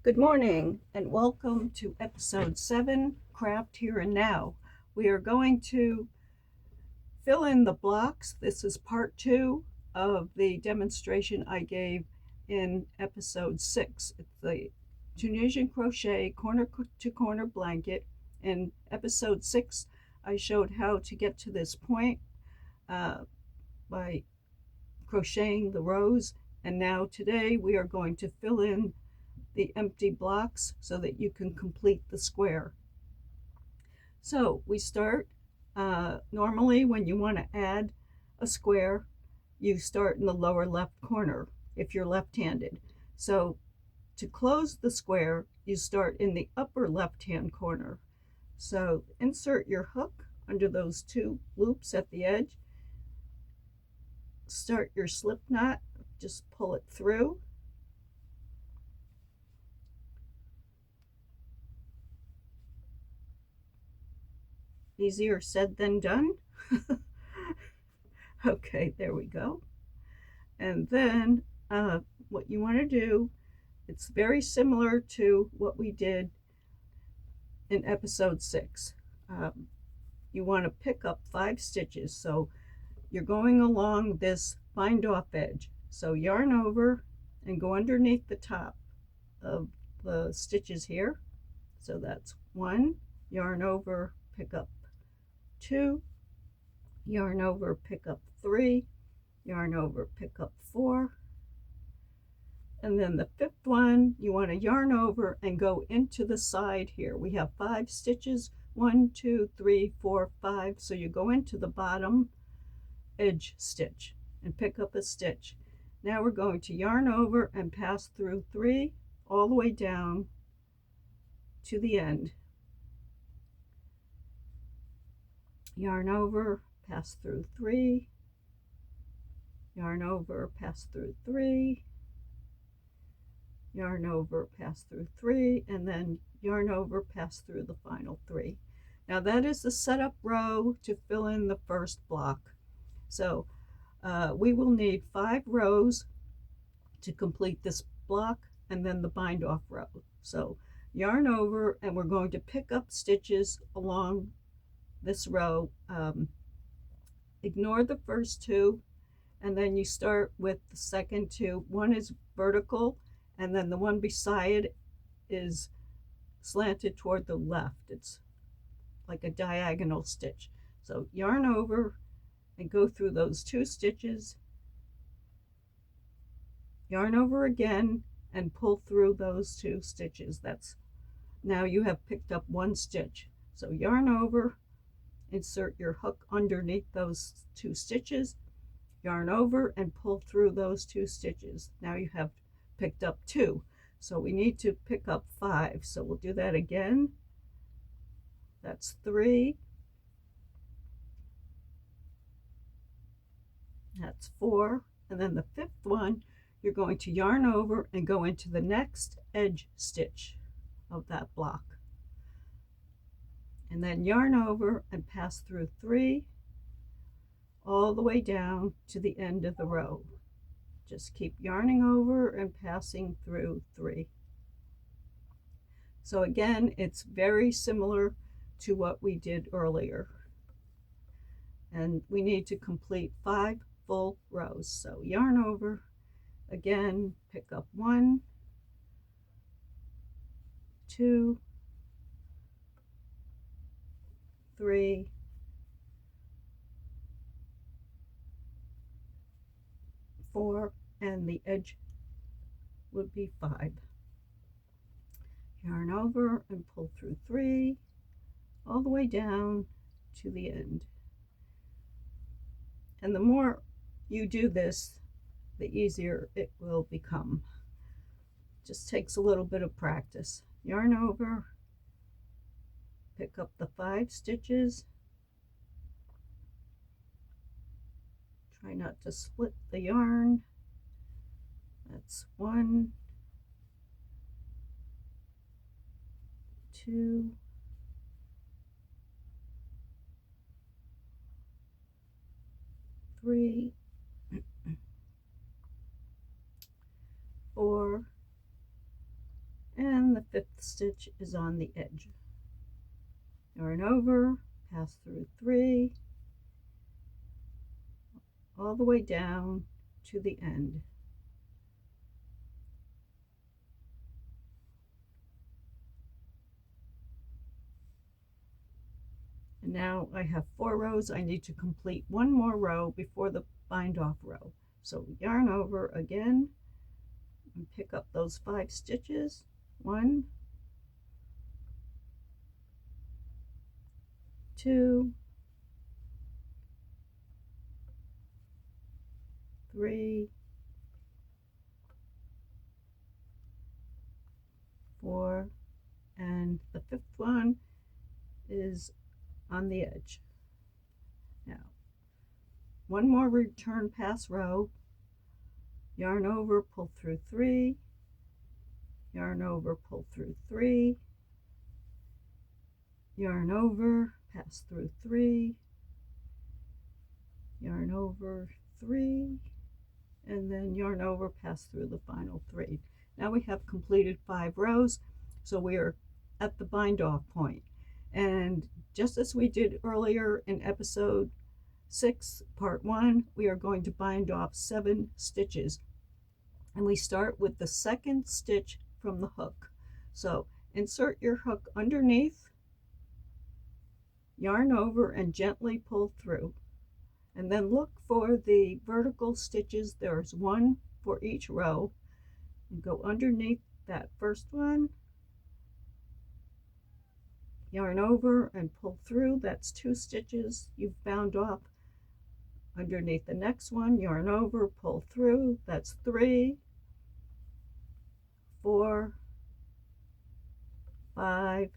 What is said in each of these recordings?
Good morning and welcome to episode 7, Craft Here and Now. We are going to fill in the blocks. This is part 2 of the demonstration I gave in episode 6. It's the Tunisian crochet corner to corner blanket. In episode 6, I showed how to get to this point by crocheting the rows, and now today we are going to fill in the empty blocks so that you can complete the square. So we start, normally when you want to add a square, you start in the lower left corner if you're left-handed. So to close the square, you start in the upper left-hand corner. So insert your hook under those 2 loops at the edge, start your slip knot, just pull it through. Easier said than done. Okay, there we go. And then what you want to do, it's very similar to what we did in episode 6. You want to pick up 5 stitches. So you're going along this bind off edge. So yarn over and go underneath the top of the stitches here. So that's 1, yarn over, pick up 2, yarn over, pick up 3, yarn over, pick up 4, and then the 5th one you want to yarn over and go into the side here. We have 5 stitches, 1, 2, 3, 4, 5. So you go into the bottom edge stitch and pick up a stitch. Now we're going to yarn over and pass through 3 all the way down to the end. Yarn over, pass through 3, yarn over, pass through 3, yarn over, pass through 3, and then yarn over, pass through the final 3. Now that is the setup row to fill in the first block. So we will need 5 rows to complete this block, and then the bind off row. So yarn over, and we're going to pick up stitches along this row. Ignore the first 2, and then you start with the second 2. One is vertical, and then the one beside it is slanted toward the left. It's like a diagonal stitch. So yarn over and go through those 2 stitches, yarn over again and pull through those 2 stitches. That's now you have picked up 1 stitch. So yarn over, insert your hook underneath those 2 stitches, yarn over and pull through those 2 stitches. Now you have picked up 2. So we need to pick up 5. So we'll do that again. That's 3. That's 4. And then the 5th one, you're going to yarn over and go into the next edge stitch of that block. And then yarn over and pass through 3 all the way down to the end of the row. Just keep yarning over and passing through 3. So again, it's very similar to what we did earlier. And we need to complete 5 full rows. So yarn over, again, pick up 1, 2, 3, 4, and the edge would be 5. Yarn over and pull through 3 all the way down to the end. And the more you do this, the easier it will become. Just takes a little bit of practice. Yarn over, pick up the 5 stitches, try not to split the yarn. That's 1, 2, 3, 4, and the 5th stitch is on the edge. Yarn over, pass through 3, all the way down to the end. And now I have 4 rows. I need to complete 1 more row before the bind off row. So yarn over again and pick up those 5 stitches. 1, 2, 3, 4, and the 5th one is on the edge. Now, 1 more return pass row, yarn over, pull through 3, yarn over, pull through 3, yarn over, pass through 3, yarn over 3, and then yarn over, pass through the final 3. Now we have completed 5 rows, so we are at the bind off point. And just as we did earlier in episode 6, part 1, we are going to bind off 7 stitches. And we start with the 2nd stitch from the hook. So insert your hook underneath, yarn over, and gently pull through. And then look for the vertical stitches. There's 1 for each row. And go underneath that first one, yarn over and pull through. That's 2 stitches you've bound off. Underneath the next one, yarn over, pull through. That's 3, 4, 5.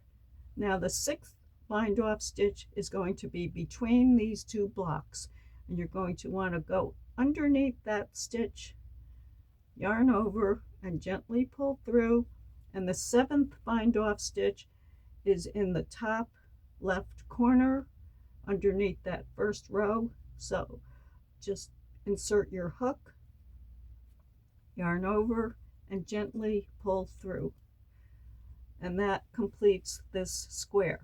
Now the 6th bind off stitch is going to be between these 2 blocks, and you're going to want to go underneath that stitch, yarn over, and gently pull through. And the 7th bind off stitch is in the top left corner underneath that first row. So just insert your hook, yarn over, and gently pull through. And that completes this square.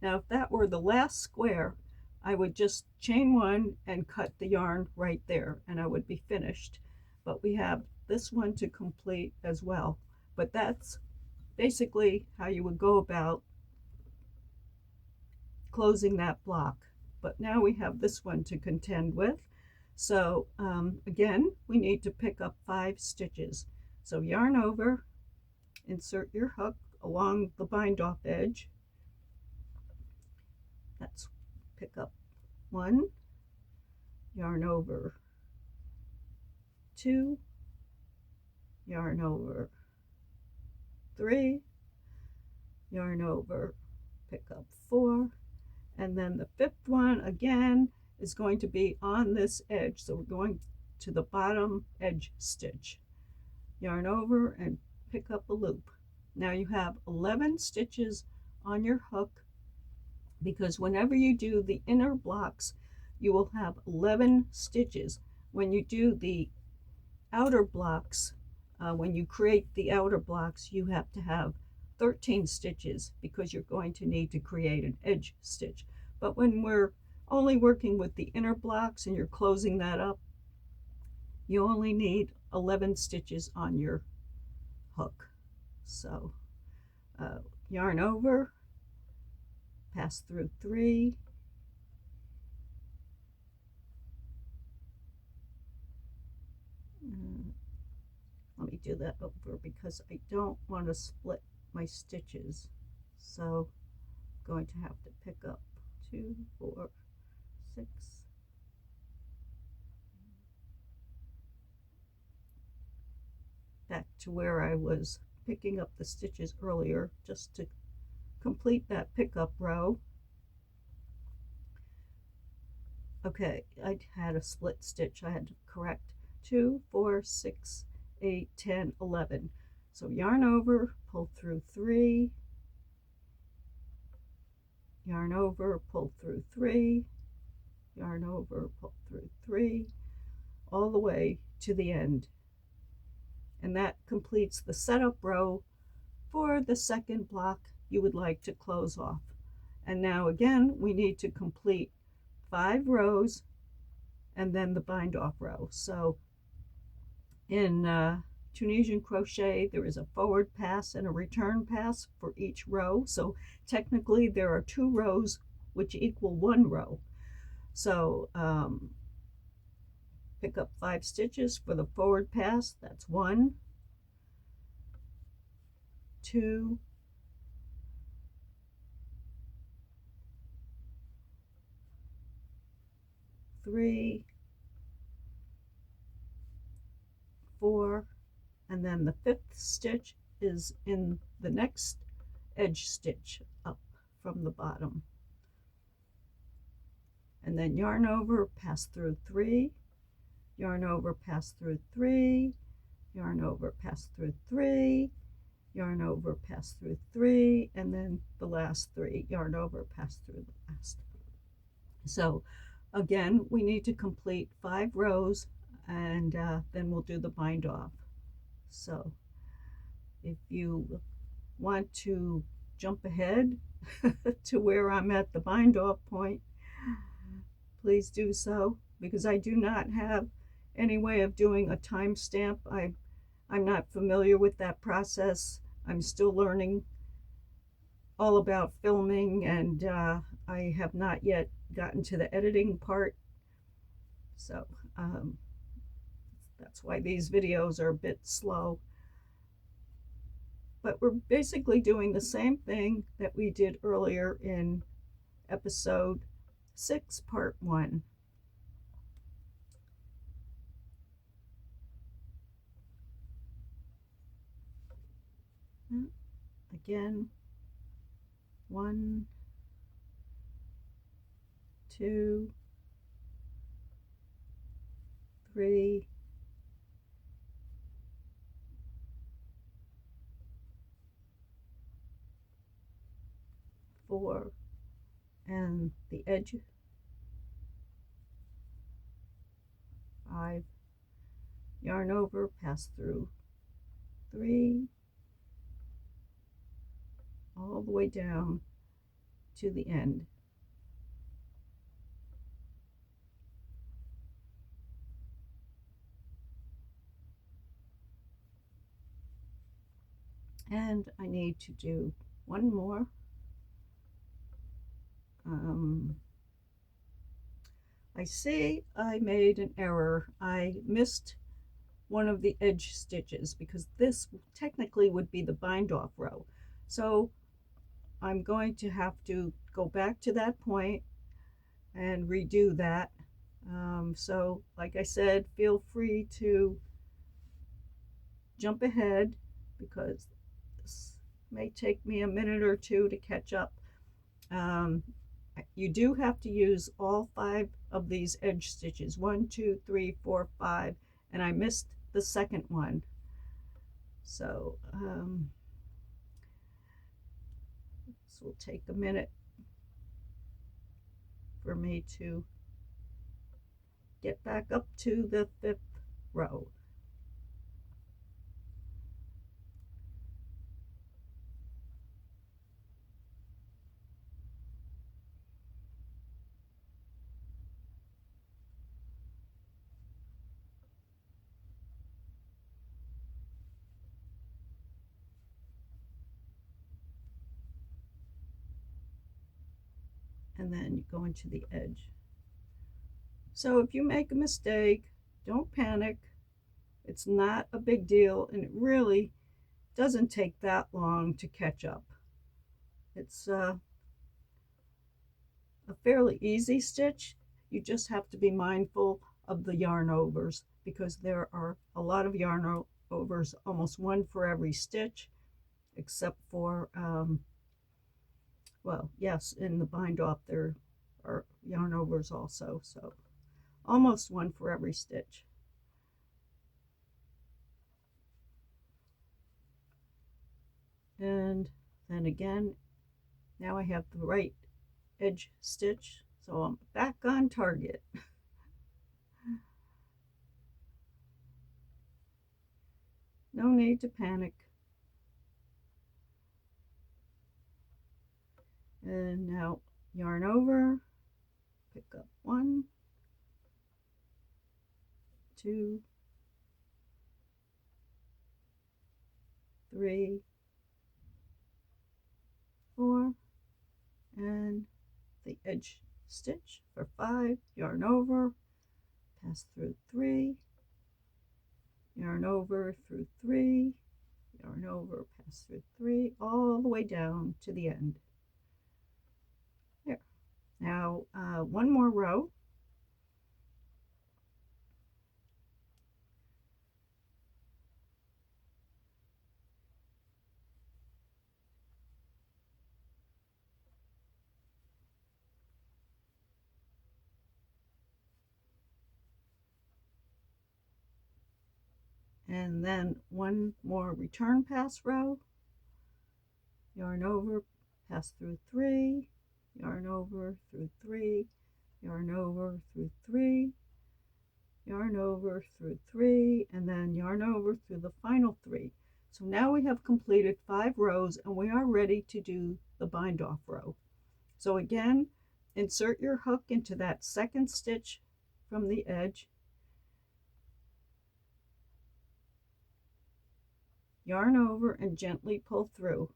Now if that were the last square, I would just chain 1 and cut the yarn right there, and I would be finished. But we have this one to complete as well. But that's basically how you would go about closing that block. But now we have this one to contend with. So again, we need to pick up 5 stitches. So yarn over, insert your hook along the bind off edge. Let's pick up 1, yarn over 2, yarn over 3, yarn over, pick up 4, and then the 5th one again is going to be on this edge. So we're going to the bottom edge stitch, yarn over and pick up a loop. Now you have 11 stitches on your hook, because whenever you do the inner blocks, you will have 11 stitches. When you do the outer blocks, when you create the outer blocks, you have to have 13 stitches because you're going to need to create an edge stitch. But when we're only working with the inner blocks and you're closing that up, you only need 11 stitches on your hook. So yarn over, pass through 3, let me do that over because I don't want to split my stitches. So I'm going to have to pick up 2, 4, 6, back to where I was picking up the stitches earlier, just to complete that pickup row. Okay, I had a split stitch I had to correct. 2, 4, 6, 8, 10, 11. So yarn over, pull through 3, yarn over, pull through 3, yarn over, pull through 3, all the way to the end. And that completes the setup row for the second block you would like to close off. And now again, we need to complete 5 rows and then the bind off row. So in Tunisian crochet, there is a forward pass and a return pass for each row. So technically there are 2 rows which equal 1 row. So pick up 5 stitches for the forward pass. That's 1, 2, 3, 4, and then the 5th stitch is in the next edge stitch up from the bottom. And then yarn over, pass through 3, yarn over, pass through 3, yarn over, pass through 3, yarn over, pass through 3, and then the last 3, yarn over, pass through the last. So again, we need to complete 5 rows, and then we'll do the bind off. So if you want to jump ahead to where I'm at the bind off point, please do so, because I do not have any way of doing a timestamp. I'm not familiar with that process. I'm still learning all about filming, and I have not yet gotten to the editing part. So that's why these videos are a bit slow. But we're basically doing the same thing that we did earlier in episode 6, part 1. Again, 1, 2, 3, 4, and the edge, 5, yarn over, pass through 3, all the way down to the end. And I need to do one more. I see I made an error. I missed one of the edge stitches, because this technically would be the bind off row. So I'm going to have to go back to that point and redo that. So like I said, feel free to jump ahead, because this may take me a minute or two to catch up. You do have to use all 5 of these edge stitches, 1, 2, 3, 4, 5, and I missed the second one. So this will take a minute for me to get back up to the 5th row. And then you go into the edge. So if you make a mistake, don't panic. It's not a big deal, and it really doesn't take that long to catch up. It's a fairly easy stitch. You just have to be mindful of the yarn overs, because there are a lot of yarn overs, almost one for every stitch, except for well, yes, in the bind off there are yarn overs also, so almost one for every stitch. And then again, now I have the right edge stitch, so I'm back on target. No need to panic. And now yarn over, pick up 1, 2, 3, 4, and the edge stitch for 5, yarn over, pass through 3, yarn over through 3, yarn over, pass through 3, all the way down to the end. There. Now one more row. And then one more return pass row, yarn over, pass through 3, yarn over through 3, yarn over through 3, yarn over through 3, and then yarn over through the final 3. So now we have completed 5 rows and we are ready to do the bind off row. So again, insert your hook into that second stitch from the edge, yarn over and gently pull through.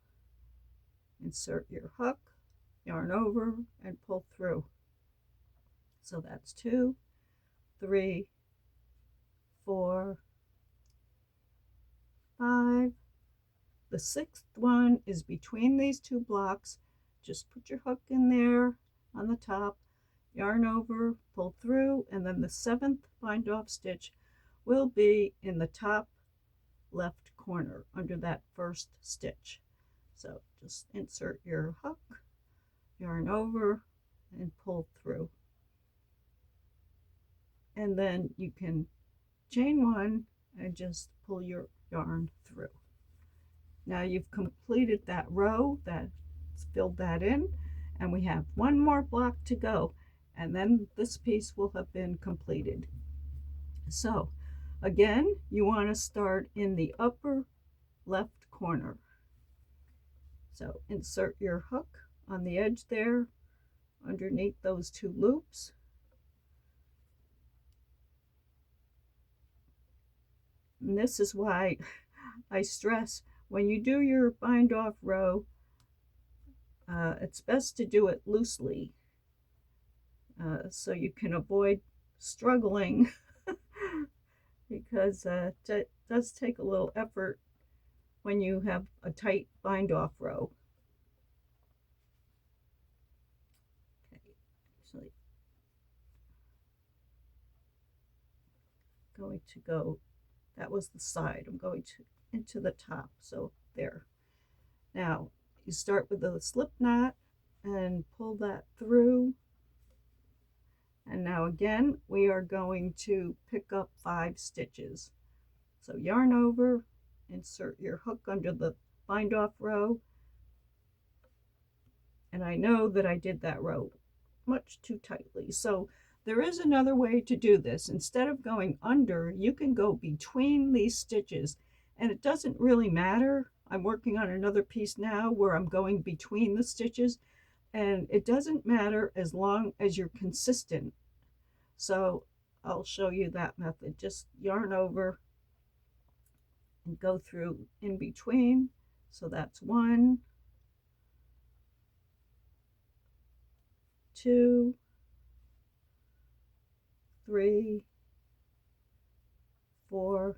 Insert your hook, yarn over and pull through. So that's 2, 3, 4, 5. The 6th one is between these 2 blocks. Just put your hook in there on the top, yarn over, pull through, and then the 7th bind off stitch will be in the top left corner under that first stitch. So just insert your hook, yarn over, and pull through. And then you can chain 1 and just pull your yarn through. Now you've completed that row, that's filled that in, and we have one more block to go, and then this piece will have been completed. So again, you want to start in the upper left corner. So insert your hook on the edge there underneath those 2 loops. And this is why I stress when you do your bind off row, it's best to do it loosely so you can avoid struggling because it does take a little effort when you have a tight bind off row. Okay, actually going to go, that was the side, I'm going to into the top, so there. Now you start with the slip knot and pull that through, and now again we are going to pick up 5 stitches. So yarn over, insert your hook under the bind off row, and I know that I did that row much too tightly, so there is another way to do this. Instead of going under, you can go between these stitches, and it doesn't really matter. I'm working on another piece now where I'm going between the stitches, and it doesn't matter as long as you're consistent. So I'll show you that method. Just yarn over and go through in between. So that's 1, 2, 3, 4,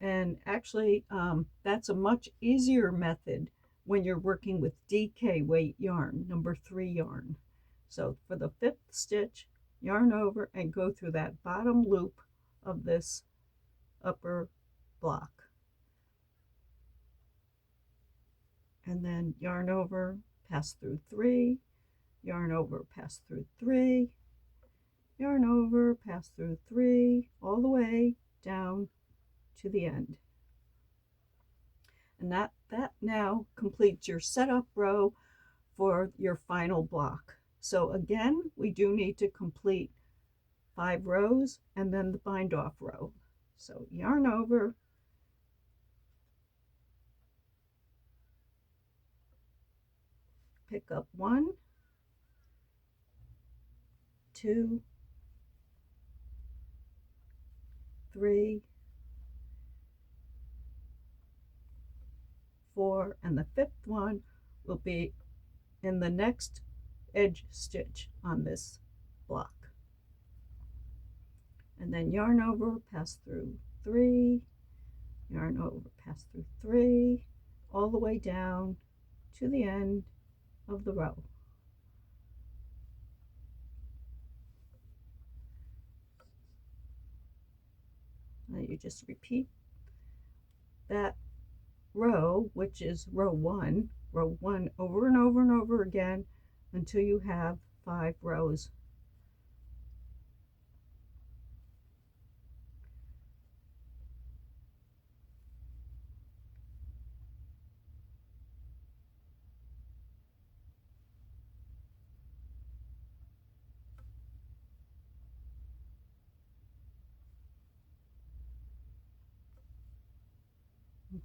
and actually that's a much easier method when you're working with DK weight yarn, number 3 yarn. So for the 5th stitch, yarn over and go through that bottom loop of this upper block, and then yarn over, pass through 3, yarn over, pass through 3, yarn over, pass through 3, all the way down to the end. And that now completes your setup row for your final block. So again, we do need to complete 5 rows and then the bind off row. So yarn over, pick up 1, 2, 3, 4, and the 5th one will be in the next edge stitch on this block. And then yarn over, pass through 3, yarn over, pass through 3, all the way down to the end of the row. Now you just repeat that row, which is row 1 over and over and over again until you have 5 rows.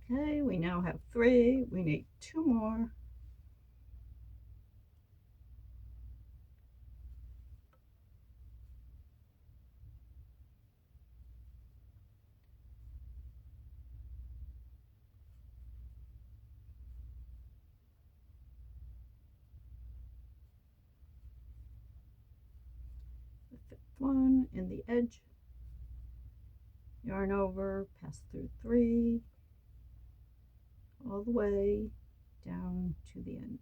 Okay, we now have 3. We need 2 more. The 5th one in the edge. Yarn over, pass through 3, all the way down to the end.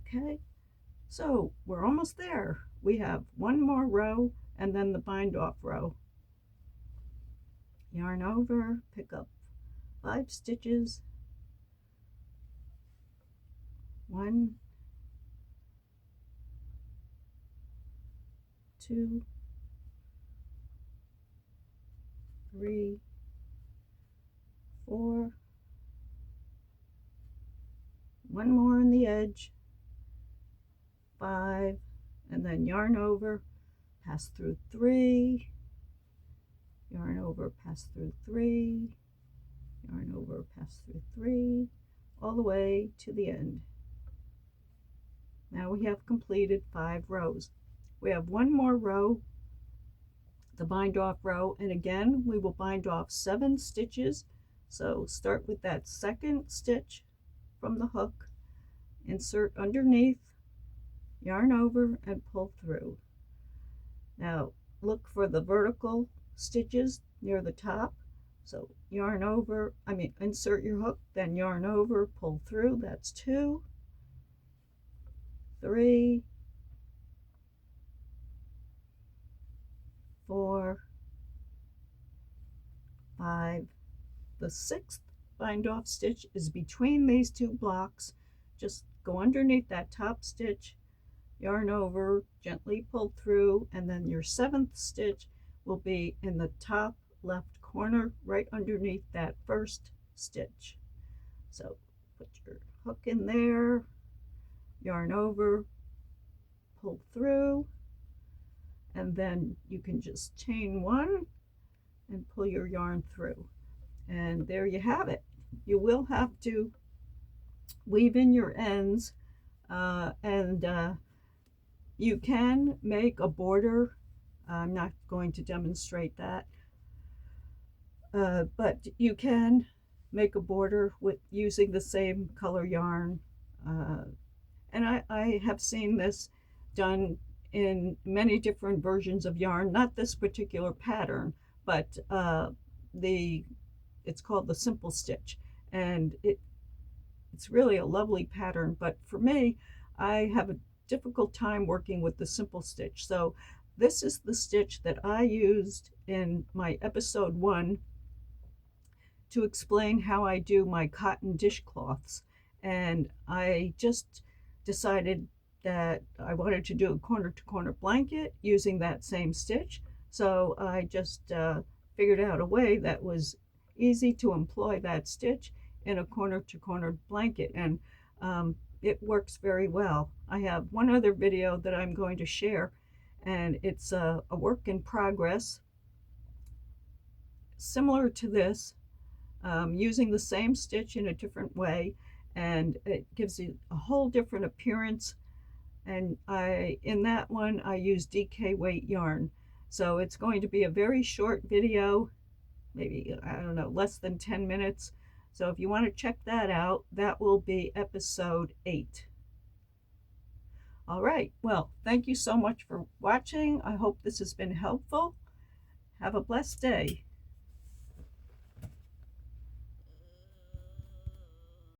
Okay, so we're almost there. We have 1 more row and then the bind off row. Yarn over, pick up 5 stitches, 1, 2, 3, 4, 1 more on the edge, 5, and then yarn over, pass through 3, yarn over, pass through 3, yarn over, pass through 3, all the way to the end. Now we have completed 5 rows. We have 1 more row, the bind off row, and again we will bind off 7 stitches. So start with that 2nd stitch from the hook, insert underneath, yarn over, and pull through. Now look for the vertical stitches near the top. So yarn over, insert your hook, then yarn over, pull through. That's 2, 3, 4, 5. The 6th bind off stitch is between these 2 blocks. Just go underneath that top stitch, yarn over, gently pull through, and then your 7th stitch will be in the top left corner right underneath that 1st stitch. So put your hook in there, yarn over, pull through, and then you can just chain 1 and pull your yarn through. And there you have it. You will have to weave in your ends, and you can make a border. I'm not going to demonstrate that, but you can make a border with using the same color yarn, and I have seen this done in many different versions of yarn, not this particular pattern, but it's called the simple stitch, and it's really a lovely pattern. But for me, I have a difficult time working with the simple stitch, so this is the stitch that I used in my episode 1 to explain how I do my cotton dishcloths. And I just decided that I wanted to do a corner to corner blanket using that same stitch, so I just figured out a way that was easy to employ that stitch in a corner to corner blanket, and it works very well. I have one other video that I'm going to share, and it's a work in progress similar to this, using the same stitch in a different way, and it gives you a whole different appearance. And in that one I use DK weight yarn. So it's going to be a very short video, maybe, I don't know, less than 10 minutes. So if you want to check that out, that will be episode 8. All right, well, thank you so much for watching. I hope this has been helpful. Have a blessed day.